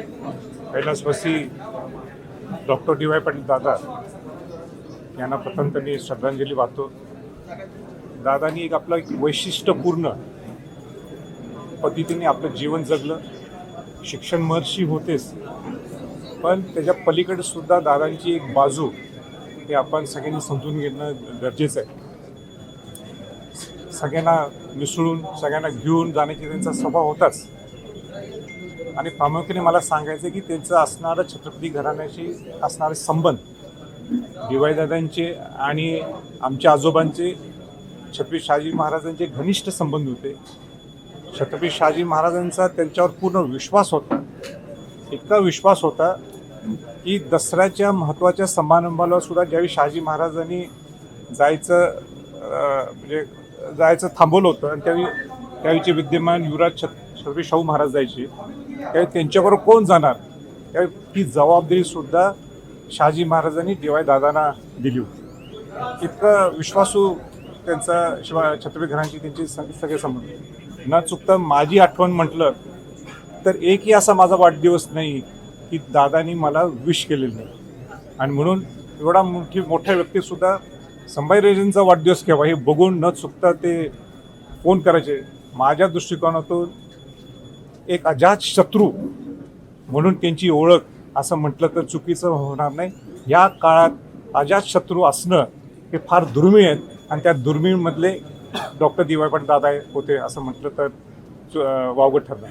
कैलासवासी doctor DY. Patil दादा यांना प्रथम त्यांनी श्रद्धांजली वाहतो. दादांनी एक वैशिष्ट्यपूर्ण पद्धतीने आपलं जीवन जगलं. शिक्षण महर्षी होतेच, पण त्याच्या पलीकडे सुद्धा दादांची एक बाजू हे आपण सगळ्यांनी समजून घेणं गरजेचं आहे. सगळ्यांना मिसळून सगळ्यांना घेऊन जाण्याची त्यांचा स्वभाव होताच. आणि प्रामुख्याने मला सांगायचं की त्यांचं असणारं छत्रपती घराण्याशी असणारे संबंध डी.वाय. दादांचे आणि आमच्या आजोबांचे छत्रपती शहाजी महाराजांचे घनिष्ठ संबंध होते. छत्रपती शहाजी महाराजांचा त्यांच्यावर पूर्ण विश्वास होता. इतका विश्वास होता की दसऱ्याच्या महत्त्वाच्या समारंभाला सुद्धा ज्यावेळी शहाजी महाराजांनी जायचं थांबवलं होतं आणि त्यावेळीचे विद्यमान युवराज छत्रपती शाहू महाराज जायचे, त्यावेळी त्यांच्याबरोबर कोण जाणार त्यावेळी ती जबाबदारीसुद्धा शहाजी महाराजांनी डी.वाय. दादांना दिली होती. इतकं विश्वासू त्यांचा छत्रपती घराण्याची त्यांचे सगळे संबंध. न चुकता माझी आठवण म्हटलं तर एकही असा माझा वाढदिवस नाही की दादांनी मला विश केलेलं नाही. आणि म्हणून एवढा मोठ्या व्यक्तीसुद्धा संभाजीराजांचा वाढदिवस केव्हा हे बघून न चुकता ते फोन करायचे. माझ्या दृष्टिकोनातून एक अजात शत्रू म्हणून त्यांची ओळख असं म्हटलं तर चुकीचं होणार नाही. या काळात अजात शत्रू असणं हे फार दुर्मिळ आहेत आणि त्या दुर्मिळमधले डॉक्टर डी.वाय. पाटील दादा होते असं म्हटलं तर वावगं ठरणार.